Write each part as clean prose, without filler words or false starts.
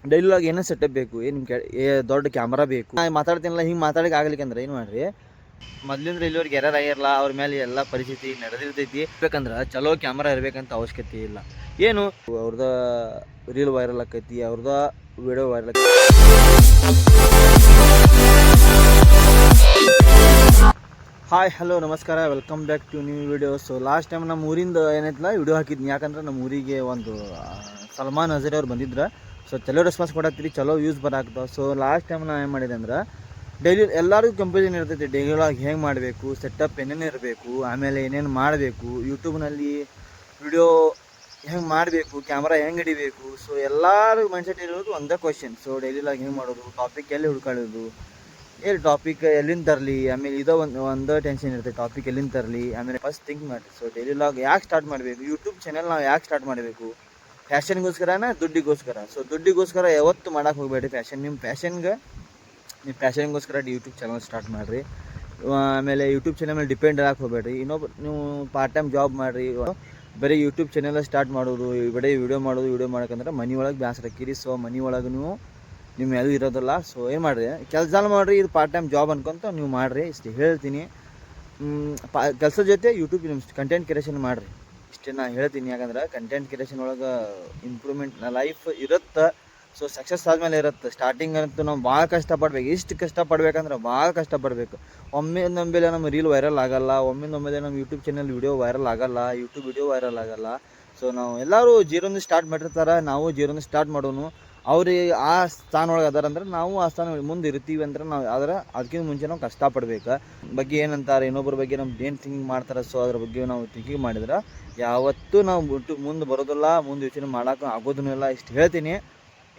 Daily log ಏನೋ setup ಬೇಕು, ಏನು ದೊಡ್ಡ ಕ್ಯಾಮ್ರಾ ಬೇಕು. ನಾನು ಮಾತಾಡ್ತೀನಲ್ಲ, ಹಿಂಗೆ ಮಾತಾಡಕ್ಕೆ ಆಗ್ಲಿಕ್ಕೆ ಅಂದ್ರೆ ಏನು ಮಾಡ್ರಿ, ಮೊದ್ಲಿಂದ ಇಲ್ಲಿವರೆಗೆ ಯಾರು ಆಗಿರಲ್ಲ, ಅವ್ರ ಮೇಲೆ ಎಲ್ಲ ಪರಿಸ್ಥಿತಿ ನಡೆದಿರ್ತೈತಿ. ಬೇಕಂದ್ರೆ ಚಲೋ ಕ್ಯಾಮ್ರಾ ಇರಬೇಕಂತ ಅವಶ್ಯಕತೆ ಇಲ್ಲ. ಏನು ಅವ್ರದ ರೀಲ್ ವೈರಲ್ ಆಕೈತಿ, ಅವ್ರದ ವಿಡಿಯೋ ವೈರಲ್ ಆಕೈತಿ. ಹಾಯ್ ಹಲೋ ನಮಸ್ಕಾರ, welcome back to new video. So last time ನಮ್ಮ ಊರಿಂದ ಏನೈತಿಲ್ಲ ವಿಡಿಯೋ ಹಾಕಿದ್ನಿ, ಯಾಕಂದ್ರೆ ನಮ್ಮ ಊರಿಗೆ ಒಂದು ಸಲ್ಮಾನ್ ಅಜರಿ ಅವ್ರು ಬಂದಿದ್ರು. ಸೊ ಚಲೋ ರೆಸ್ಪಾನ್ಸ್ ಕೊಡತ್ತೀರಿ, ಚಲೋ ವ್ಯೂಸ್ ಬರಾಕ್ತಾವೆ. ಸೊ ಲಾಸ್ಟ್ ಟೈಮ್ ನಾನು ಏನು ಮಾಡಿದೆ ಅಂದ್ರೆ, ಡೈಲಿ ಎಲ್ಲರಿಗೂ ಕಂಪೇರಿಸನ್ ಇರ್ತೈತಿ. ಡೈಲಿ ಒಳಗೆ ಹೆಂಗೆ ಮಾಡಬೇಕು, ಸೆಟಪ್ ಏನೇನು ಇರಬೇಕು, ಆಮೇಲೆ ಏನೇನು ಮಾಡಬೇಕು, ಯೂಟ್ಯೂಬ್ನಲ್ಲಿ ವಿಡಿಯೋ ಹೆಂಗೆ ಮಾಡಬೇಕು, ಕ್ಯಾಮ್ರಾ ಹೆಂಗೆ ಹಿಡಿಬೇಕು. ಸೊ ಎಲ್ಲರೂ ಮೈಂಡ್ಸೆಟ್ ಇರೋದು ಒಂದೇ ಕ್ವಶನ್. ಸೊ ಡೈಲಿ ಒಳಗೆ ಹೆಂಗೆ ಮಾಡೋದು, ಟಾಪಿಕ್ ಎಲ್ಲಿ ಹುಡ್ಕೊಳ್ಳೋದು, ಟಾಪಿಕ್ ಎಲ್ಲಿಂದ ತರಲಿ, ಆಮೇಲೆ ಇದೋ ಒಂದು ಟೆನ್ಷನ್ ಇರುತ್ತೆ, ಟಾಪಿಕ್ ಎಲ್ಲಿಂದ ತರಲಿ. ಆಮೇಲೆ ಫಸ್ಟ್ ಥಿಂಕ್ ಮಾಡಿ, ಸೊ ಡೈಲಿ ಲಾಗ್ ಯಾಕೆ ಸ್ಟಾರ್ಟ್ ಮಾಡಬೇಕು, ಯೂಟ್ಯೂಬ್ ಚಾನೆಲ್ ನಾವು ಯಾಕೆ ಸ್ಟಾರ್ಟ್ ಮಾಡಬೇಕು, ಫ್ಯಾಷನ್ಗೋಸ್ಕರನ ದುಡ್ಡಿಗೋಸ್ಕರ. ಸೊ ದುಡ್ಡಿಗೋಸ್ಕರ ಯಾವತ್ತು ಮಾಡೋಕೆ ಹೋಗಬೇಡಿ. ನಿಮ್ಮ ಪ್ಯಾಷನ್ಗೋಸ್ಕರ ಯೂಟ್ಯೂಬ್ ಚಾನಲ್ ಸ್ಟಾರ್ಟ್ ಮಾಡಿರಿ. ಆಮೇಲೆ ಯೂಟ್ಯೂಬ್ ಚಾನಲ್ ಮೇಲೆ ಡಿಪೆಂಡ್ ಆಗಕ್ಕೆ ಹೋಗಬೇಡ್ರಿ. ನೀವು ಪಾರ್ಟ್ ಟೈಮ್ ಜಾಬ್ ಮಾಡಿರಿ, ಬರೀ ಯೂಟ್ಯೂಬ್ ಚಾನೆಲ್ ಸ್ಟಾರ್ಟ್ ಮಾಡೋದು, ಬರೀ ವಿಡಿಯೋ ಮಾಡೋಕಂದ್ರೆ ಮನೆ ಒಳಗೆ ಬೇಸರ ಆಕ್ಕಿರಿ. ಸೊ ಮನೆ ಒಳಗೆ ನೀವು ನಿಮ್ಮ ಯಾವುದು ಇರೋದಿಲ್ಲ. ಸೊ ಏನು ಮಾಡಿರಿ, ಕೆಲಸ ಮಾಡಿರಿ, ಇದು ಪಾರ್ಟ್ ಟೈಮ್ ಜಾಬ್ ಅನ್ಕೊಂತ ನೀವು ಮಾಡಿರಿ. ಇಷ್ಟು ಹೇಳ್ತೀನಿ. ಕೆಲಸದ ಜೊತೆ ಯೂಟ್ಯೂಬ್ ಕಂಟೆಂಟ್ ಕ್ರಿಯೇಷನ್ ಮಾಡಿರಿ, ಇಷ್ಟೇ ನಾನು ಹೇಳ್ತೀನಿ. ಯಾಕಂದ್ರೆ ಕಂಟೆಂಟ್ ಕ್ರಿಯೇಷನ್ ಒಳಗೆ ಇಂಪ್ರೂವ್ಮೆಂಟ್ ಲೈಫ್ ಇರುತ್ತೆ. ಸೊ ಸಕ್ಸಸ್ ಆದಮೇಲೆ ಇರುತ್ತೆ. ಸ್ಟಾರ್ಟಿಂಗ್ ಅಂತೂ ನಾವು ಭಾಳ ಕಷ್ಟಪಡ್ಬೇಕು. ಇಷ್ಟು ಕಷ್ಟಪಡ್ಬೇಕಂದ್ರೆ ಭಾಳ ಕಷ್ಟಪಡಬೇಕು. ಒಮ್ಮೆಲೆ ನಮ್ಮ ರೀಲ್ ವೈರಲ್ ಆಗೋಲ್ಲ, ಒಮ್ಮೆಲೆ ನಮ್ಮ ಯೂಟ್ಯೂಬ್ ಚಾನಲ್ ವಿಡಿಯೋ ವೈರಲ್ ಆಗೋಲ್ಲ, ಯೂಟ್ಯೂಬ್ ವಿಡಿಯೋ ವೈರಲ್ ಆಗೋಲ್ಲ. ಸೊ ನಾವು ಎಲ್ಲರೂ ಜೀರೋದಿಂದ ಸ್ಟಾರ್ಟ್ ಮಾಡಿರ್ತಾರೆ, ನಾವು ಜೀರೋದಿಂದ ಸ್ಟಾರ್ಟ್ ಮಾಡೋನು. ಅವ್ರಿಗೆ ಆ ಸ್ಥಾನ ಒಳಗೆ ಅದಾರಂದ್ರೆ ನಾವು ಆ ಸ್ಥಾನ ಮುಂದೆ ಇರ್ತೀವಿ ಅಂದ್ರೆ ನಾವು ಅದಕ್ಕಿಂತ ಮುಂಚೆ ನಾವು ಕಷ್ಟಪಡ್ಬೇಕು. ಬಗ್ಗೆ ಏನಂತಾರೆ, ಇನ್ನೊಬ್ಬರ ಬಗ್ಗೆ ನಮ್ದು ಏನು ಥಿಂಕಿಂಗ್ ಮಾಡ್ತಾರೆ, ಸೊ ಅದ್ರ ಬಗ್ಗೆ ನಾವು ಥಿಂಕಿಂಗ್ ಮಾಡಿದ್ರೆ ಯಾವತ್ತೂ ನಾವು ಮುಂದೆ ಬರೋದಿಲ್ಲ, ಮುಂದೆ ಯೋಚನೆ ಮಾಡೋಕೆ ಆಗೋದೂ ಇಲ್ಲ. ಇಷ್ಟು ಹೇಳ್ತೀನಿ.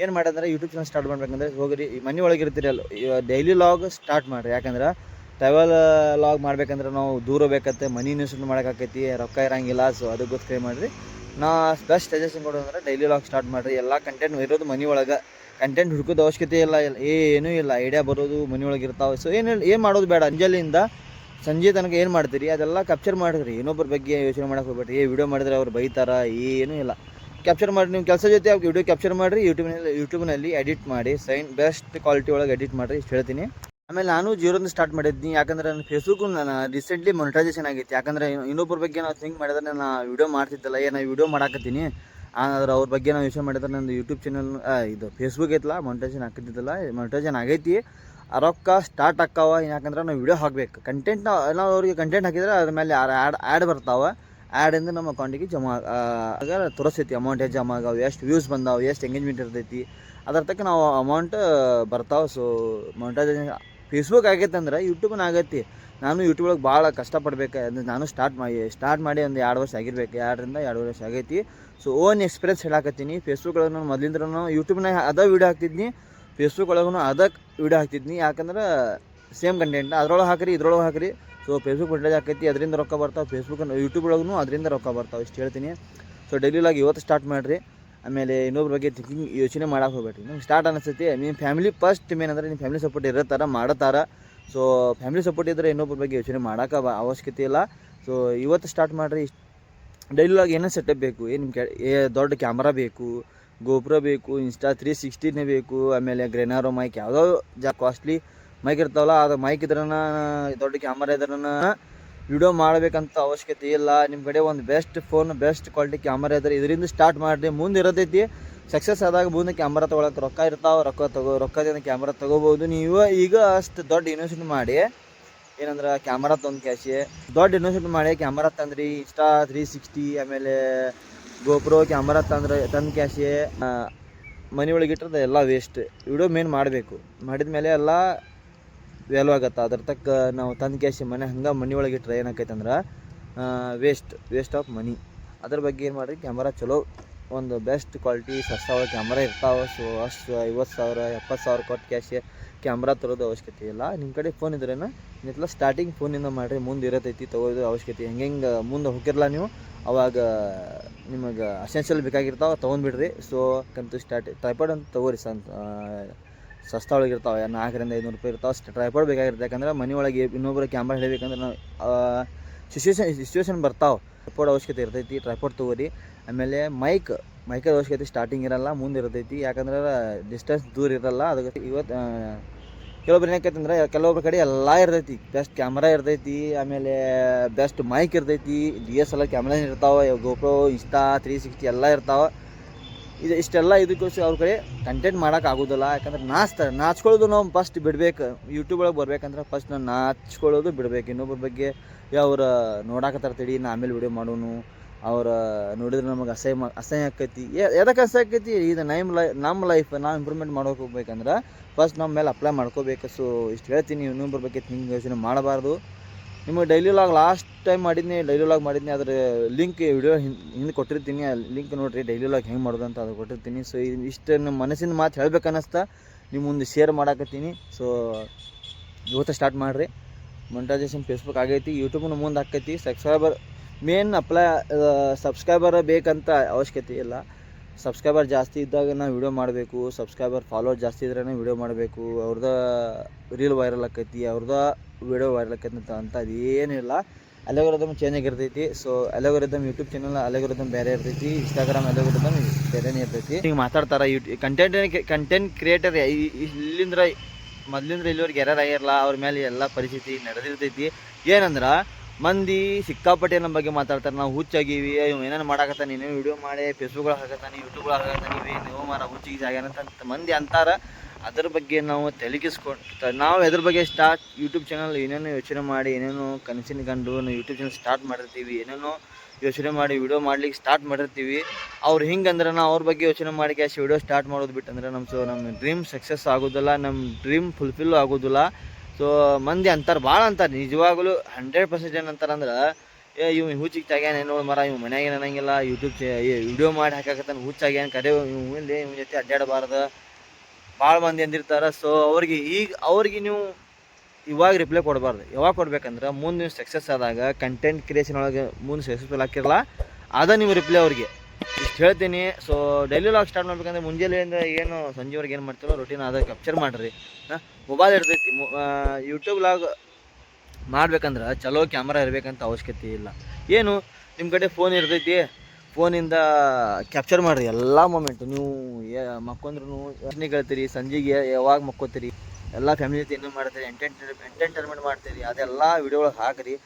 ಏನು ಮಾಡಿದ್ರೆ ಯೂಟ್ಯೂಬ್ ಚಾನಲ್ ಸ್ಟಾರ್ಟ್ ಮಾಡ್ಬೇಕಂದ್ರೆ ಹೋಗ್ರಿ, ಮನೆ ಒಳಗೆ ಇರ್ತೀರಲ್ಲ, ಡೈಲಿ ಲಾಗ್ ಸ್ಟಾರ್ಟ್ ಮಾಡಿರಿ. ಯಾಕಂದ್ರೆ ಟ್ರಾವೆಲ್ ಲಾಗ್ ಮಾಡ್ಬೇಕಂದ್ರೆ ನಾವು ದೂರ ಬೇಕತ್ತೆ, ಮನಿ ಇನ್ವೆಸ್ಟ್ ಮಾಡೋಕ್ಕಾಕೈತಿ, ರೊಕ್ಕ ಇರೋಂಗಿಲ್ಲ. ಸೊ ಅದಕ್ಕೋಸ್ಕರ ಮಾಡಿರಿ. ನಾ ಬೆಸ್ಟ್ ಸಜೆಷನ್ ಕೊಡೋದಂದ್ರೆ ಡೈಲಿ ಲಾಗ್ ಸ್ಟಾರ್ಟ್ ಮಾಡಿರಿ. ಎಲ್ಲ ಕಂಟೆಂಟ್ ಇರೋದು ಮನೆ ಒಳಗೆ, ಕಂಟೆಂಟ್ ಹುಡುಕೋದು ಅವಶ್ಯಕತೆ ಇಲ್ಲ, ಏನೂ ಇಲ್ಲ. ಐಡಿಯಾ ಬರೋದು ಮನೆ ಒಳಗೆ ಇರ್ತಾವೆ. ಸೊ ಏನು ಮಾಡೋದು ಬೇಡ. ಅಂಜಲಿಂದ ಸಂಜೆ ತನಕ ಏನು ಮಾಡ್ತೀರಿ ಅದೆಲ್ಲ ಕ್ಯಾಪ್ಚರ್ ಮಾಡಿರಿ. ಇನ್ನೊಬ್ಬರ ಬಗ್ಗೆ ಯೋಚನೆ ಮಾಡೋಕೆ ಹೋಗ್ಬೇಡ್ರಿ. ವಿಡಿಯೋ ಮಾಡಿದ್ರೆ ಅವ್ರು ಬೈತಾರ, ಏನೂ ಇಲ್ಲ. ಕ್ಯಾಪ್ಚರ್ ಮಾಡಿ, ನೀವು ಕೆಲಸ ಜೊತೆ ವಿಡಿಯೋ ಕ್ಯಾಪ್ಚರ್ ಮಾಡಿರಿ. ಯೂಟ್ಯೂಬ್ನಲ್ಲಿ ಎಡಿಟ್ ಮಾಡಿ, ಬೆಸ್ಟ್ ಕ್ವಾಲಿಟಿ ಒಳಗೆ ಎಡಿಟ್ ಮಾಡಿರಿ. ಇಷ್ಟು ಹೇಳ್ತೀನಿ. ಆಮೇಲೆ ನಾನು ಜೀರೋದಿಂದ ಸ್ಟಾರ್ಟ್ ಮಾಡಿದ್ನಿ. ಯಾಕಂದ್ರೆ ನನ್ನ ಫೇಸ್ಬುಕ್ ನಾನು ರೀಸೆಂಟ್ಲಿ ಮೊನಿಟೈಸೇಷನ್ ಆಗೈತಿ. ಯಾಕಂದರೆ ಇನ್ನೊಬ್ಬರ ಬಗ್ಗೆ ನಾವು ಥಿಂಕ್ ಮಾಡಿದ್ರೆ ನಾನು ವಿಡಿಯೋ ಮಾಡ್ತಿದ್ದಲ್ಲ, ನಾನು ವಿಡಿಯೋ ಮಾಡಾಕತ್ತೀನಿ. ಆದ್ರೆ ಅವ್ರ ಬಗ್ಗೆ ನಾವು ಯೋಚನೆ ಮಾಡಿದ್ರೆ ನಂದು ಯೂಟ್ಯೂಬ್ ಚಾನಲ್ ಇದು ಫೇಸ್ಬುಕ್ ಐತಲ್ಲ, ಮೊನಿಟೈಸೇಷನ್ ಹಾಕಿದ್ದಿದ್ದಲ್ಲ, ಮೊನಿಟೈಸೇಷನ್ ಆಗೈತಿ. ರೊಕ್ಕ ಸ್ಟಾರ್ಟ್ ಆಕ್ಕಾವ. ಯಾಕಂದ್ರೆ ನಾವು ವಿಡಿಯೋ ಹಾಕಬೇಕು. ಕಂಟೆಂಟ್ ನಾವು ಅವ್ರಿಗೆ ಕಂಟೆಂಟ್ ಹಾಕಿದ್ರೆ ಅದ್ರ ಮೇಲೆ ಆ್ಯಡ್ ಬರ್ತಾವೆ. ಆ್ಯಡಿಂದ ನಮ್ಮ ಅಕೌಂಟಿಗೆ ಜಮಾ ಆಗ ತೋರಿಸ್ತೈತಿ ಅಮೌಂಟ್ ಎಷ್ಟು ಜಮಾ ಆಗವೆ, ಎಷ್ಟು ವ್ಯೂಸ್ ಬಂದಾವೆ, ಎಷ್ಟು ಎಂಗೇಜ್ಮೆಂಟ್ ಇರ್ತೈತಿ, ಅದ್ರ ತಕ್ಕ ನಾವು ಅಮೌಂಟ್ ಬರ್ತಾವೆ. ಸೊ ಮೊನಿಟೈಸೇಷನ್ ಫೇಸ್ಬುಕ್ ಆಗೈತೆ ಅಂದ್ರೆ ಯೂಟ್ಯೂಬ್ನ ಆಗೈತಿ. ನಾನು ಯೂಟ್ಯೂಬ್ ಒಳಗೆ ಭಾಳ ಕಷ್ಟಪಡ್ಬೇಕು. ಅಂದರೆ ನಾನು ಸ್ಟಾರ್ಟ್ ಮಾಡಿ ಒಂದು 2 ವರ್ಷ ಆಗಿರ್ಬೇಕು, 2 ವರ್ಷ ಆಗೈತಿ. ಸೊ ಓನ್ ಎಕ್ಸ್ಪೀರಿಯನ್ಸ್ ಹೇಳಾಕತ್ತೀನಿ. ಫೇಸ್ಬುಕ್ ಒಳಗೆ ನಾನು ಮೊದಲಿಂದ ಯೂಟ್ಯೂಬ್ನಾಗ ಅದೇ ವೀಡಿಯೋ ಹಾಕ್ತಿದ್ನಿ, ಫೇಸ್ಬುಕ್ ಒಳಗೂ ಅದಕ್ಕೆ ವೀಡಿಯೋ ಹಾಕ್ತಿದ್ನಿ. ಯಾಕಂದ್ರೆ ಸೇಮ್ ಕಂಟೆಂಟ್ ಅದ್ರೊಳಗೆ ಹಾಕಿರಿ, ಇದ್ರೊಳಗೆ ಹಾಕಿರಿ. ಸೊ ಫೇಸ್ಬುಕ್ ಮೊನಿಟೈಸ್ ಆಕೈತಿ, ಅದರಿಂದ ರೊಕ್ಕ ಬರ್ತಾವೆ. ಯೂಟ್ಯೂಬ್ ಒಳಗೂ ಅದರಿಂದ ರೊಕ್ಕ ಬರ್ತಾವೆ. ಇಷ್ಟು ಹೇಳ್ತೀನಿ. ಸೊ ಡೈಲಿ ಲಾಗ್ ಇವತ್ತು ಸ್ಟಾರ್ಟ್ ಮಾಡಿರಿ. ಆಮೇಲೆ ಇನ್ನೊಬ್ರ ಬಗ್ಗೆ ಥಿಂಕಿಂಗ್ ಯೋಚನೆ ಮಾಡೋಕೆ ಹೋಗ್ಬೇಡ್ರಿ. ನಿಮ್ಗೆ ಸ್ಟಾರ್ಟ್ ಅನ್ನಿಸ್ತೈತಿ, ನಿಮ್ಮ ಫ್ಯಾಮಿಲಿ ಫಸ್ಟ್ ಮೇನ್ ಅಂದರೆ ನಿಮ್ಮ ಫ್ಯಾಮಿಲಿ ಸಪೋರ್ಟ್ ಇರೋ ಮಾಡತ್ತಾರ. ಸೊ ಫ್ಯಾಮಿಲಿ ಸಪೋರ್ಟ್ ಇದ್ದರೆ ಇನ್ನೊಬ್ರ ಬಗ್ಗೆ ಯೋಚನೆ ಮಾಡೋಕೆ ಅವಶ್ಯಕತೆ ಇಲ್ಲ. ಸೊ ಇವತ್ತು ಸ್ಟಾರ್ಟ್ ಮಾಡಿರಿ. ಡೈಲಿ ಲಾಗ್ ಏನೋ ಸೆಟಪ್ ಬೇಕು, ದೊಡ್ಡ ಕ್ಯಾಮ್ರಾ ಬೇಕು, ಗೋಪ್ರೋ ಬೇಕು, ಇನ್ಸ್ಟಾ 360 ಬೇಕು, ಆಮೇಲೆ ಗ್ರೆನಾರೋ ಮೈಕ್, ಯಾವುದೋ ಕಾಸ್ಟ್ಲಿ ಮೈಕ್ ಇರ್ತಾವಲ್ಲ, ಅದು ಮೈಕ್ ಇದ್ರನ, ದೊಡ್ಡ ಕ್ಯಾಮರಾ ಇದ್ರನ ವಿಡಿಯೋ ಮಾಡಬೇಕಂತ ಅವಶ್ಯಕತೆ ಇಲ್ಲ. ನಿಮ್ಮ ಕಡೆ ಒಂದು best phone, best quality camera ಇದ್ರೆ ಇದರಿಂದ ಸ್ಟಾರ್ಟ್ ಮಾಡಿರಿ. ಮುಂದೆ ಇರೋದೈತಿ. ಸಕ್ಸಸ್ ಆದಾಗ ಮುಂದೆ ಕ್ಯಾಮ್ರಾ ತೊಗೊಳಕ್ಕೆ ರೊಕ್ಕ ಇರ್ತಾವೆ, ರೊಕ್ಕದಿಂದ ಕ್ಯಾಮ್ರಾ ತೊಗೋಬೋದು. ನೀವು ಈಗ ಅಷ್ಟು ದೊಡ್ಡ ಇನ್ವೆಸ್ಟ್ಮೆಂಟ್ ಮಾಡಿ, ಏನಂದ್ರೆ ಕ್ಯಾಮ್ರಾ ತಂದು ಕ್ಯಾಶೆ ದೊಡ್ಡ ಇನ್ವೆಸ್ಟ್ಮೆಂಟ್ ಮಾಡಿ ಕ್ಯಾಮ್ರಾ ತಂದ್ರಿ, ಇನ್ಸ್ಟಾ 360 ಆಮೇಲೆ ಗೋಪ್ರೋ ಕ್ಯಾಮ್ರಾ ತಂದು ಕ್ಯಾಶೆ ಮನೆ ಒಳಗೆ ಇಟ್ಟರೆ ಎಲ್ಲ ವೇಸ್ಟ್. ವಿಡಿಯೋ ಮೇನ್ ಮಾಡಬೇಕು. ಮಾಡಿದ ಮೇಲೆ ಎಲ್ಲ ವ್ಯಾಲ್ಯೂ ಆಗತ್ತೆ. ಅದ್ರ ತಕ್ಕ ನಾವು ತಂದು ಕ್ಯಾಶ್ ಮನೆ ಮನೆ ಒಳಗೆ ಇಟ್ಟರೆ ಏನಾಕೈತೆ ಅಂದ್ರೆ ವೇಸ್ಟ್ ಆಫ್ ಮನಿ. ಅದ್ರ ಬಗ್ಗೆ ಏನು ಮಾಡಿರಿ, ಕ್ಯಾಮ್ರಾ ಚಲೋ ಒಂದು ಬೆಸ್ಟ್ ಕ್ವಾಲಿಟಿ ಸಸ್ತಾ ಕ್ಯಾಮ್ರಾ ಇರ್ತಾವೆ. ಸೊ ಅಷ್ಟು 50,000 70,000 ಕೊಟ್ಟು ಕ್ಯಾಶ್ ಕ್ಯಾಮ್ರಾ ತರೋದು ಅವಶ್ಯಕತೆ ಇಲ್ಲ. ನಿಮ್ಮ ಕಡೆ ಫೋನ್ ಇದ್ರೇನು ನಿತ್ಲ ಸ್ಟಾರ್ಟಿಂಗ್ ಫೋನಿಂದ ಮಾಡಿರಿ, ಮುಂದೆ ಇರತೈತಿ ತೊಗೊಳ್ಳೋದು ಅವಶ್ಯಕತೆ. ಹೆಂಗೆ ಮುಂದೆ ಹೋಗಿರಲ್ಲ ನೀವು, ಅವಾಗ ನಿಮಗೆ ಅಸೆನ್ಷಿಯಲ್ ಬೇಕಾಗಿರ್ತಾವೆ, ತೊಗೊಂಡ್ಬಿಡ್ರಿ. ಸೊ ಟ್ರೈಪಾಡ್ ಅಂತ ತೊಗೋರಿ. ಸಸ್ತಾ ಒಳಗೆ ಇರ್ತಾವೆ, 400 500 ರೂಪಾಯಿ ಇರ್ತಾವೆ. ಅಷ್ಟು ಟ್ರೈಪಾಡ್ ಬೇಕಾಗಿರುತ್ತೆ. ಯಾಕಂದ್ರೆ ಮನೆ ಒಳಗೆ ಇನ್ನೊಬ್ಬರು ಕ್ಯಾಮ್ರಾ ಹಿಡಿಬೇಕಂದ್ರೆ ನಾವು ಸಿಚುವೇಶನ್ ಬರ್ತಾವೆ, ಟ್ರೈಪಾಡ್ ಅವಶ್ಯಕತೆ ಇರ್ತೈತಿ. ಟ್ರೈಪಾಡ್ ತೊಗೋರಿ. ಆಮೇಲೆ ಮೈಕ್ ಮೈಕಲ್ ಅವಶ್ಯಕತೆ ಸ್ಟಾರ್ಟಿಂಗ್ ಇರಲ್ಲ, ಮುಂದೆ ಇರ್ತೈತಿ. ಯಾಕಂದ್ರೆ ಡಿಸ್ಟೆನ್ಸ್ ದೂರ ಇರಲ್ಲ. ಅದಕ್ಕೆ ಇವತ್ತು ಕೆಲವೊಬ್ರು ಏನಕ್ಕೈತೆ ಅಂದ್ರೆ ಕೆಲವೊಬ್ರ ಕಡೆ ಎಲ್ಲ ಇರ್ತೈತಿ. ಬೆಸ್ಟ್ ಕ್ಯಾಮ್ರಾ ಇರ್ತೈತಿ, ಆಮೇಲೆ ಬೆಸ್ಟ್ ಮೈಕ್ ಇರ್ತೈತಿ, DSLR ಕ್ಯಾಮ್ರಾ ಇರ್ತಾವೆ, GoPro, ಇನ್ಸ್ಟಾ 360 ಎಲ್ಲ ಇರ್ತಾವೆ. ಇಷ್ಟೆಲ್ಲ ಇದಕ್ಕೋಸ್ಕರ ಅವ್ರ ಕಡೆ ಕಂಟೆಂಟ್ ಮಾಡೋಕೆ ಆಗೋದಿಲ್ಲ. ಯಾಕಂದ್ರೆ ನಾಚ್ಕೊಳ್ಳೋದು ನಾವು ಫಸ್ಟ್ ಬಿಡ್ಬೇಕು. ಯೂಟ್ಯೂಬ್ ಒಳಗೆ ಬರ್ಬೇಕಂದ್ರೆ ಫಸ್ಟ್ ನಾವು ನಾಚ್ಕೊಳ್ಳೋದು ಬಿಡ್ಬೇಕು. ಇನ್ನೊಬ್ಬರ ಬಗ್ಗೆ ಅವ್ರು ನೋಡಾಕತ್ತಾರ ತಡಿ ನಾ ಆಮೇಲೆ ವಿಡಿಯೋ ಮಾಡೋನು, ಅವ್ರು ನೋಡಿದ್ರೆ ನಮಗೆ ಅಸಹ್ಯ ಆಕೈತಿ. ಎದಕ್ಕೆ ಅಸಹ್ಯ ಆಕೈತಿ? ಇದು ನಮ್ಮ ಲೈಫ್ ನಾವು ಇಂಪ್ರೂವ್ಮೆಂಟ್ ಮಾಡೋಕೆ ಹೋಗ್ಬೇಕಂದ್ರೆ ಫಸ್ಟ್ ನಮ್ಮ ಮೇಲೆ ಅಪ್ಲೈ ಮಾಡ್ಕೋಬೇಕು. ಸೊ ಇಷ್ಟು ಹೇಳ್ತೀನಿ, ಇನ್ನೊಬ್ಬರ ಬಗ್ಗೆ ಹಿಂಗೆ ಯೋಚನೆ ಮಾಡಬಾರ್ದು. ನಿಮಗೆ ಡೈಲಿ ಲಾಗ್ ಲಾಸ್ಟ್ ಟೈಮ್ ಮಾಡಿದ್ನಿ, ಅದ್ರ ಲಿಂಕ್ ವಿಡಿಯೋ ಹಿಂದೆ ಕೊಟ್ಟಿರ್ತೀನಿ. ಆ ಲಿಂಕ್ ನೋಡಿರಿ, ಡೈಲಿ ಲಾಗ್ ಹೆಂಗೆ ಮಾಡೋದು ಅಂತ ಅದು ಕೊಟ್ಟಿರ್ತೀನಿ. ಸೊ ಇಷ್ಟು ನಮ್ಮ ಮನಸ್ಸಿನ ಮಾತು ಹೇಳ್ಬೇಕು ಅನ್ನಿಸ್ತಾ ನಿಮ್ಮ ಮುಂದೆ ಶೇರ್ ಮಾಡಾಕತ್ತೀನಿ. ಸೊ ಇವತ್ತು ಸ್ಟಾರ್ಟ್ ಮಾಡಿರಿ. ಮೊನಿಟೈಸೇಷನ್ ಫೇಸ್ಬುಕ್ ಆಗೈತಿ, ಯೂಟ್ಯೂಬ್ನ ಮುಂದೆ ಆಕೈತಿ. ಸಬ್ಸ್ಕ್ರೈಬರ್ ಬೇಕಂತ ಅವಶ್ಯಕತೆ ಇಲ್ಲ. ಸಬ್ಸ್ಕ್ರೈಬರ್ ಜಾಸ್ತಿ ಇದ್ದಾಗ ನಾವು ವಿಡಿಯೋ ಮಾಡಬೇಕು, ಸಬ್ಸ್ಕ್ರೈಬರ್ ಫಾಲೋವರ್ ಜಾಸ್ತಿ ಇದ್ರೇ ವಿಡಿಯೋ ಮಾಡಬೇಕು. ಅವ್ರದ್ದು ರೀಲ್ ವೈರಲ್ ಆಕೈತಿ, ಅವ್ರದ್ದು ವಿಡಿಯೋ ವೈರಲ್ ಆಕೈತಿ ಅಂತ ಅದೇನಿಲ್ಲ. ಅಲ್ಗೋರಿದಮ್ ಚೇಂಜ್ ಆಗಿರ್ತೈತಿ. So algorithm YouTube channel algorithm ಬೇರೆ ಇರ್ತೈತಿ, ಇನ್ಸ್ಟಾಗ್ರಾಮ್ ಅಲ್ಗೋರಿದಮ್ ಬೇರೆನೇ ಇರ್ತೈತಿ. ಹಿಂಗೆ ಮಾತಾಡ್ತಾರೆ ಕಂಟೆಂಟ್ ಕ್ರಿಯೇಟರ್ ಮೊದಲಿಂದ್ರ ಇಲ್ಲಿವರೆಗೆ ಯಾರ್ಯಾರಾಗಿರಲ್ಲ, ಅವ್ರ ಮೇಲೆ ಎಲ್ಲ ಪರಿಸ್ಥಿತಿ ನಡೆದಿರ್ತೈತಿ. ಏನಂದ್ರೆ ಮಂದಿ ಸಿಕ್ಕಾಪಟ್ಟೆ ನಮ್ಮ ಬಗ್ಗೆ ಮಾತಾಡ್ತಾರೆ. ನಾವು ಹುಚ್ಚಾಗಿವಿ, ಏನೇನು ಮಾಡಾಕತ್ತಾನೆ, ನೀನು ವಿಡಿಯೋ ಮಾಡಿ ಫೇಸ್ಬುಕ್ಗಳು ಹಾಕತ್ತಾನೆ, ಯೂಟ್ಯೂಬ್ಗಳು ಹಾಕತ್ತಾನೆ, ನೀವು ಮಾರ ಹುಚ್ಚಿಗೆ ಆಗ್ಯಾನಂತ ಮಂದಿ ಅಂತಾರೆ. ಅದ್ರ ಬಗ್ಗೆ ನಾವು ತೆಲುಗಿಸ್ಕೊಟ್ಟು ನಾವು ಅದ್ರ ಬಗ್ಗೆ ಯೂಟ್ಯೂಬ್ ಚಾನಲ್ ಏನೇನೋ ಯೋಚನೆ ಮಾಡಿ, ಏನೇನೋ ಕನಸಿನ ಕಂಡು ನಾವು ಯೂಟ್ಯೂಬ್ ಚಾನಲ್ ಸ್ಟಾರ್ಟ್ ಮಾಡಿರ್ತೀವಿ, ಏನೇನೋ ಯೋಚನೆ ಮಾಡಿ ವಿಡಿಯೋ ಮಾಡ್ಲಿಕ್ಕೆ ಸ್ಟಾರ್ಟ್ ಮಾಡಿರ್ತೀವಿ. ಅವ್ರು ಹಿಂಗಂದ್ರೆ ನಾವು ಅವ್ರ ಬಗ್ಗೆ ಯೋಚನೆ ಮಾಡಿ ಕ್ಯಾಶ್ ವಿಡಿಯೋ ಸ್ಟಾರ್ಟ್ ಮಾಡೋದು ಬಿಟ್ಟಂದ್ರೆ ನಮ್ಮ ಡ್ರೀಮ್ ಸಕ್ಸಸ್ ಆಗೋದಿಲ್ಲ, ನಮ್ಮ ಡ್ರೀಮ್ ಫುಲ್ಫಿಲ್ ಆಗೋದಿಲ್ಲ. ಸೊ ಮಂದಿ ಅಂತಾರೆ, ಭಾಳ ಅಂತಾರೆ. ನಿಜವಾಗಲೂ 100% ಏನಂತಾರೆ ಅಂದ್ರೆ, ಇವ್ ಹುಚ್ಚಿಗೆ ತಾಗ್ಯಾನ ನೋಡಿ ಮರ, ಇವ್ ಮನ್ಯಾಗ ಅನ್ನಂಗಿಲ್ಲ, ಯೂಟ್ಯೂಬ್ ವಿಡಿಯೋ ಮಾಡಿ ಹಾಕಾಕತ್ತಾನ, ಹುಚ್ಚಾಗ್ಯಾನ, ಕರೆ ಇವ್ ಜೊತೆ ಅಡ್ಡಾಡಬಾರ್ದು ಭಾಳ ಮಂದಿ ಅಂದಿರ್ತಾರೆ. ಸೊ ಅವ್ರಿಗೆ ನೀವು ಇವಾಗ ರಿಪ್ಲೈ ಕೊಡಬಾರ್ದು. ಯಾವಾಗ ಕೊಡ್ಬೇಕಂದ್ರೆ ಮುಂದೆ ನೀವು ಸಕ್ಸಸ್ ಆದಾಗ, ಕಂಟೆಂಟ್ ಕ್ರಿಯೇಷನ್ ಒಳಗೆ ಮುಂದೆ ಸಕ್ಸಸ್ಫುಲ್ ಆಗಿರಲ್ಲ, ಅದ ನೀವು ರಿಪ್ಲೈ ಅವ್ರಿಗೆ. ಇಷ್ಟು ಹೇಳ್ತೀನಿ. ಸೊ ಡೈಲಿ ಲಾಗ್ ಸ್ಟಾರ್ಟ್ ಮಾಡ್ಬೇಕಂದ್ರೆ ಮುಂಜಾನೆಯಿಂದ ಏನು ಸಂಜೆವರೆಗೆ ಏನು ಮಾಡ್ತೀರೋ ರೊಟೀನ್ ಅದ ಕ್ಯಾಪ್ಚರ್ ಮಾಡಿರಿ. ಮೊಬೈಲ್ ಇರ್ತೈತಿ. ಯೂಟ್ಯೂಬ್ ಲಾಗ್ ಮಾಡ್ಬೇಕಂದ್ರೆ ಚಲೋ ಕ್ಯಾಮ್ರಾ ಇರಬೇಕಂತ ಅವಶ್ಯಕತೆ ಇಲ್ಲ. ಏನು ನಿಮ್ಮ ಕಡೆ ಫೋನ್ ಇರ್ತೈತಿ, ಫೋನಿಂದ ಕ್ಯಾಪ್ಚರ್ ಮಾಡಿರಿ ಎಲ್ಲ ಮೂಮೆಂಟು. ನೀವು ಮಕ್ಕೊಂಡ್ರು ಹೇಳ್ತೀರಿ, ಸಂಜೆಗೆ ಯಾವಾಗ ಮಕ್ಕೋತೀರಿ, ಎಲ್ಲ ಫ್ಯಾಮಿಲಿ ಜೊತೆ ಏನೋ ಮಾಡ್ತೀರಿ, ಎಂಟರ್ಟೈನ್ಮೆಂಟ್ ಮಾಡ್ತೀರಿ, ಅದೆಲ್ಲ ವಿಡಿಯೋ ಒಳಗೆ ಹಾಕಿರಿ.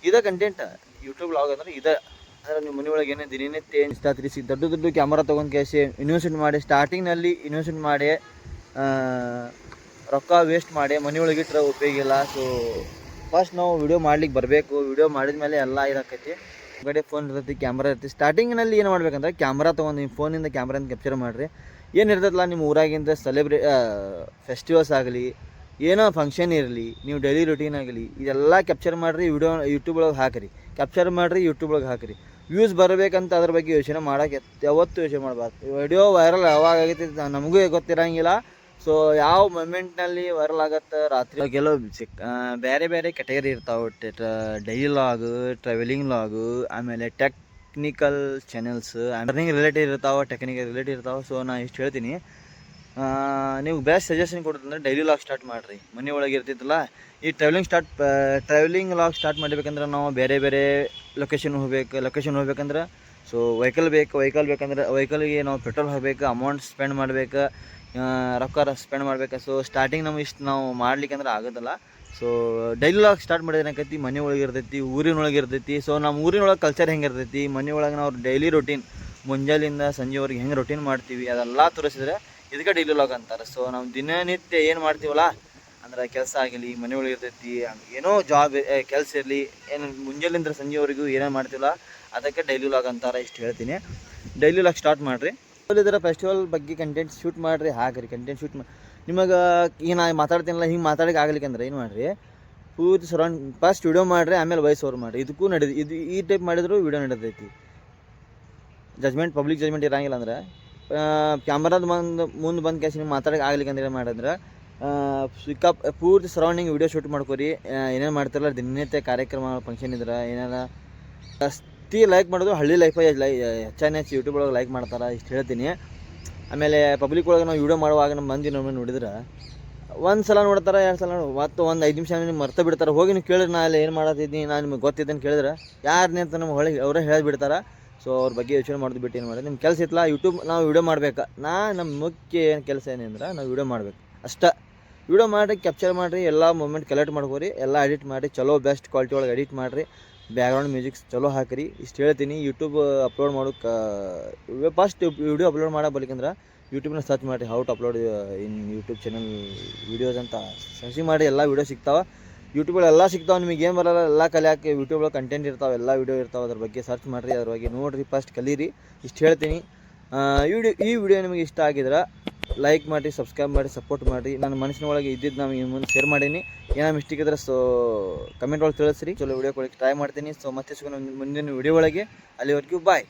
ಇದೇ ಕಂಟೆಂಟ್ ಯೂಟ್ಯೂಬ್ ಲಾಗ್ ಅಂದ್ರೆ ಇದೆ. ಅಂದರೆ ನಿಮ್ಮ ಮನೆಯೊಳಗೆ ಏನೇ ದಿನನಿತ್ಯ ಇನ್ಸ್ಟಾ 360 ದೊಡ್ಡ ಕ್ಯಾಮ್ರಾ ತೊಗೊಂಡು ಕ್ಯಾಶಿ ಇನ್ವೆಸ್ಟ್ಮೆಂಟ್ ಮಾಡಿ, ಸ್ಟಾರ್ಟಿಂಗ್ನಲ್ಲಿ ಇನ್ವೆಸ್ಟ್ಮೆಂಟ್ ಮಾಡಿ ರೊಕ್ಕ ವೇಸ್ಟ್ ಮಾಡಿ ಮನೆಯೊಳಗೆ ಇಟ್ಟರೆ ಉಪಯೋಗ ಇಲ್ಲ. ಸೊ ಫಸ್ಟ್ ನಾವು ವಿಡಿಯೋ ಮಾಡ್ಲಿಕ್ಕೆ ಬರಬೇಕು. ವಿಡಿಯೋ ಮಾಡಿದ ಮೇಲೆ ಎಲ್ಲ ಇದಾಕೈತಿ. ಕಡೆ ಫೋನ್ ಇರ್ತೈತಿ, ಕ್ಯಾಮ್ರಾ ಇರ್ತೈತಿ. ಸ್ಟಾರ್ಟಿಂಗ್ನಲ್ಲಿ ಏನು ಮಾಡ್ಬೇಕಂದ್ರೆ ಕ್ಯಾಮ್ರಾ ತೊಗೊಂಡು ನಿಮ್ಮ ಫೋನಿಂದ ಕ್ಯಾಮ್ರಾದಿಂದ ಕ್ಯಾಪ್ಚರ್ ಮಾಡಿರಿ. ಏನು ಇರ್ತೈತಲ್ಲ ನಿಮ್ಮ ಊರಾಗಿಂದ ಫೆಸ್ಟಿವಲ್ಸ್ ಆಗಲಿ, ಏನೋ ಫಂಕ್ಷನ್ ಇರಲಿ, ನೀವು ಡೈಲಿ ರೂಟೀನ್ ಆಗಲಿ, ಇದೆಲ್ಲ ಕ್ಯಾಪ್ಚರ್ ಮಾಡಿರಿ, ವಿಡಿಯೋ ಯೂಟ್ಯೂಬ್ ಒಳಗೆ ಹಾಕಿರಿ. ಕ್ಯಾಪ್ಚರ್ ಮಾಡಿರಿ, ಯೂಟ್ಯೂಬ್ ಒಳಗೆ ಹಾಕಿರಿ. ವ್ಯೂಸ್ ಬರಬೇಕಂತ ಅದ್ರ ಬಗ್ಗೆ ಯೋಚನೆ ಮಾಡೋಕೆ ಯಾವತ್ತೂ ಯೋಚನೆ ಮಾಡಬಾರ್ದು. ವಿಡಿಯೋ ವೈರಲ್ ಯಾವಾಗ ಆಗೈತಿ ನಮಗೂ ಗೊತ್ತಿರೋಂಗಿಲ್ಲ. ಸೊ ಯಾವ ಮೂಮೆಂಟ್ನಲ್ಲಿ ವೈರಲ್ ಆಗತ್ತೆ, ರಾತ್ರಿ ಕೆಲವು ಬೇರೆ ಬೇರೆ ಕ್ಯಾಟಗರಿ ಇರ್ತಾವೆ. ಡೈಲಿ ಲಾಗು, ಟ್ರಾವೆಲಿಂಗ್ ಲಾಗು, ಆಮೇಲೆ ಟೆಕ್ನಿಕಲ್ ಚಾನೆಲ್ಸ್, ಅರ್ನಿಂಗ್ ರಿಲೇಟೆಡ್ ಇರ್ತಾವೆ. ಸೊ ನಾನು ಇಷ್ಟು ಹೇಳ್ತೀನಿ. ನೀವು ಬೆಸ್ಟ್ ಸಜೆಷನ್ ಕೊಡೋದಂದ್ರೆ ಡೈಲಿ ಲಾಗ್ ಸ್ಟಾರ್ಟ್ ಮಾಡಿರಿ. ಮನೆ ಒಳಗೆ ಇರ್ತಿತ್ತಲ್ಲ, ಈ ಟ್ರಾವೆಲಿಂಗ್ ಲಾಗ್ ಸ್ಟಾರ್ಟ್ ಮಾಡಬೇಕಂದ್ರೆ ನಾವು ಬೇರೆ ಬೇರೆ ಲೊಕೇಶನ್ ಹೋಗ್ಬೇಕಂದ್ರೆ ಸೊ ವೆಹಿಕಲ್ ಬೇಕಂದ್ರೆ ವೆಹಿಕಲ್ಗೆ ನಾವು ಪೆಟ್ರೋಲ್ ಹಾಕಬೇಕು, ಅಮೌಂಟ್ ಸ್ಪೆಂಡ್ ಮಾಡಬೇಕು, ರೊಕ್ಕ ಸ್ಪೆಂಡ್ ಮಾಡ್ಬೇಕು. ಸೊ ಸ್ಟಾರ್ಟಿಂಗ್ ಇಷ್ಟು ನಾವು ಮಾಡ್ಲಿಕ್ಕೆ ಅಂದ್ರೆ ಆಗೋದಿಲ್ಲ. ಸೊ ಡೈಲಿ ಲಾಗ್ ಸ್ಟಾರ್ಟ್ ಮಾಡಿದ್ರೆ ಏನಾಕೈತಿ, ಮನೆ ಒಳಗೆ ಇರ್ತೈತಿ, ಊರಿನೊಳಗೆ ಇರ್ತೈತಿ. ಸೊ ನಮ್ಮ ಊರಿನೊಳಗೆ ಕಲ್ಚರ್ ಹೆಂಗೆ ಇರ್ತೈತಿ, ಮನೆ ಒಳಗೆ ನಾವು ಡೈಲಿ ರೊಟೀನ್ ಮುಂಜಾನೆಯಿಂದ ಸಂಜೆವರೆಗೆ ಹೆಂಗೆ ರೊಟೀನ್ ಮಾಡ್ತೀವಿ ಅದೆಲ್ಲ ತೋರಿಸಿದ್ರೆ ಇದಕ್ಕೆ ಡೈಲಿ ಲಾಗ್ ಅಂತಾರೆ. ಸೊ ನಾವು ದಿನನಿತ್ಯ ಏನು ಮಾಡ್ತೀವಲ್ಲ ಅಂದ್ರೆ ಕೆಲಸ ಆಗಲಿ, ಮನೆ ಒಳಗೆ ಇರ್ತೈತಿ, ಏನೋ ಜಾಬ್ ಕೆಲಸ ಇರಲಿ, ಏನು ಮುಂಜಾನೆಯಿಂದ ಸಂಜೆವರೆಗೂ ಏನೇನು ಮಾಡ್ತೀವಲ್ಲ ಅದಕ್ಕೆ ಡೈಲಿ ಲಾಗ್ ಅಂತಾರೆ. ಇಷ್ಟು ಹೇಳ್ತೀನಿ. ಡೈಲಿ ಲಾಗ್ ಸ್ಟಾರ್ಟ್ ಮಾಡಿರಿ. ಇದರ ಫೆಸ್ಟಿವಲ್ ಬಗ್ಗೆ ಕಂಟೆಂಟ್ ಶೂಟ್ ಮಾಡಿರಿ, ಹಾಕಿರಿ. ಕಂಟೆಂಟ್ ಶೂಟ್ ನಿಮಗೆ ಈಗ ನಾನು ಮಾತಾಡ್ತೀನಲ್ಲ, ಹಿಂಗೆ ಮಾತಾಡೋಕೆ ಆಗ್ಲಿಕ್ಕಂದ್ರೆ ಏನು ಮಾಡಿರಿ, ಪೂರ್ತಿ ಸರೌಂಡ್ ಫಸ್ಟ್ ವಿಡಿಯೋ ಮಾಡಿರಿ, ಆಮೇಲೆ ವಾಯ್ಸ್ ಓವರ್ ಮಾಡಿರಿ. ಇದಕ್ಕೂ ಈ ಟೈಪ್ ಮಾಡಿದ್ರು ವಿಡಿಯೋ ನಡೀತೈತಿ. ಪಬ್ಲಿಕ್ ಜಜ್ಮೆಂಟ್ ಇರೋಂಗಿಲ್ಲ ಅಂದ್ರೆ ಕ್ಯಾಮ್ರಾದ ಮುಂದೆ ಬಂದು ಕ್ಯಾಶ್ ನೀವು ಮಾತಾಡೋಕೆ ಆಗ್ಲಿಕ್ಕಂದ್ರೆ ಏನು ಮಾಡಿದ್ರೆ ಪೂರ್ತಿ ಸರೌಂಡಿಂಗ್ ವಿಡಿಯೋ ಶೂಟ್ ಮಾಡ್ಕೊರಿ. ಏನೇನು ಮಾಡ್ತಾರಲ್ಲ ದಿನನಿತ್ಯ ಕಾರ್ಯಕ್ರಮ ಫಂಕ್ಷನ್ ಇದ್ರೆ ಏನಾರ ಜಾಸ್ತಿ ಲೈಕ್ ಮಾಡೋದು ಹಳ್ಳಿ ಲೈಫಾಗಿ ಹೆಚ್ಚು ಯೂಟ್ಯೂಬ್ ಒಳಗೆ ಲೈಕ್ ಮಾಡ್ತಾರೆ. ಇಷ್ಟು ಹೇಳ್ತೀನಿ. ಆಮೇಲೆ ಪಬ್ಲಿಕ್ ಒಳಗೆ ನಾವು ವಿಡಿಯೋ ಮಾಡುವಾಗ ನಮ್ಮ ಮಂದಿ ನೋಡಿದ್ರೆ ಒಂದು ಸಲ ನೋಡ್ತಾರೆ, 2 ಸಲ ಮತ್ತು ಒಂದು 5 ನಿಮಿಷ ನಿಮ್ಗೆ ಮರ್ತ ಬಿಡ್ತಾರೆ. ಹೋಗಿ ನೀವು ಕೇಳಿದ್ರೆ ನಾ ಅಲ್ಲಿ ಏನು ಮಾಡತ್ತಿದ್ದೀನಿ, ನಾನು ನಿಮಗೆ ಗೊತ್ತಿದ್ದೇನೆ ಕೇಳಿದ್ರೆ ಯಾರನ್ನೇ ಅಂತ ನಮ್ಗೆ ಅವರೇ ಹೇಳಿಬಿಡ್ತಾರೆ. ಸೊ ಅವ್ರ ಬಗ್ಗೆ ಯೋಚನೆ ಮಾಡೋದು ಬಿಟ್ಟು ಏನು ಮಾಡಿ ನಿಮ್ಮ ಕೆಲಸ ಇತ್ತಲ್ಲ ಯೂಟ್ಯೂಬ್ ನಾವು ವೀಡಿಯೋ ಮಾಡ್ಬೇಕು. ನಮ್ಮ ಮುಖ್ಯ ಏನು ಕೆಲಸ ಏನೆಂದ್ರೆ ನಾವು ವೀಡಿಯೋ ಮಾಡ್ಬೇಕು ಅಷ್ಟೇ. ವೀಡಿಯೋ ಮಾಡಿರಿ, ಕ್ಯಾಪ್ಚರ್ ಮಾಡಿರಿ, ಎಲ್ಲ ಮೂಮೆಂಟ್ ಕಲೆಕ್ಟ್ ಮಾಡ್ಕೋರಿ, ಎಲ್ಲ ಎಡಿಟ್ ಮಾಡಿರಿ, ಚಲೋ ಬೆಸ್ಟ್ ಕ್ವಾಲಿಟಿ ಒಳಗೆ ಎಡಿಟ್ ಮಾಡಿರಿ, ಬ್ಯಾಕ್ಗ್ರೌಂಡ್ ಮ್ಯೂಸಿಕ್ಸ್ ಚಲೋ ಹಾಕಿರಿ. ಇಷ್ಟು ಹೇಳ್ತೀನಿ. ಯೂಟ್ಯೂಬ್ ಅಪ್ಲೋಡ್ ಮಾಡೋಕ್ಕೆ ಫಸ್ಟ್ ವೀಡಿಯೋ ಅಪ್ಲೋಡ್ ಮಾಡಬೇಕಂದ್ರೆ ಯೂಟ್ಯೂಬ್ನ ಸರ್ಚ್ ಮಾಡಿರಿ how to upload in YouTube channel videos ಅಂತ ಸರ್ಚ್ ಮಾಡಿ. ಎಲ್ಲ ವೀಡಿಯೋ ಸಿಗ್ತಾವೆ ಯೂಟ್ಯೂಬಲ್ಲಿ, ಎಲ್ಲ ಸಿಗ್ತಾವೆ. ನಿಮಗೆ ಏನು ಬರೋಲ್ಲ ಎಲ್ಲ ಕಲಿಯೋಕೆ ಯೂಟ್ಯೂಬಲ್ಲಿ ಕಂಟೆಂಟ್ ಇರ್ತಾವೆ, ಎಲ್ಲ ವೀಡಿಯೋ ಇರ್ತಾವೆ. ಅದ್ರ ಬಗ್ಗೆ ಸರ್ಚ್ ಮಾಡಿರಿ, ಅದ್ರ ಬಗ್ಗೆ ನೋಡಿರಿ, ಫಸ್ಟ್ ಕಲೀರಿ. ಇಷ್ಟು ಹೇಳ್ತೀನಿ. ಈ ವಿಡಿಯೋ ನಿಮಗೆ ಇಷ್ಟ ಆಗಿದ್ರೆ ಲೈಕ್ ಮಾಡಿ, ಸಬ್ಸ್ಕ್ರೈಬ್ ಮಾಡಿ, ಸಪೋರ್ಟ್ ಮಾಡಿರಿ. ನನ್ನ ಮನಸ್ಸಿನ ಒಳಗೆ ಇದ್ದಿದ್ದು ನಾನು ಇನ್ನು ಮುಂದೆ ಶೇರ್ ಮಾಡೀನಿ. ಏನೋ ಮಿಸ್ಟೇಕ್ ಇದ್ರೆ ಕಮೆಂಟ್ ಒಳಗೆ ತಿಳಿಸ್ರಿ. ಚಲೋ ವೀಡಿಯೋ ಕೊಡೋಕ್ಕೆ ಟ್ರೈ ಮಾಡ್ತೀನಿ. ಸೊ ಮತ್ತೆ ಸಿಗೋಣ ಮುಂದಿನ ವೀಡಿಯೋ ಒಳಗೆ. ಅಲ್ಲಿವರೆಗೂ ಬಾಯ್.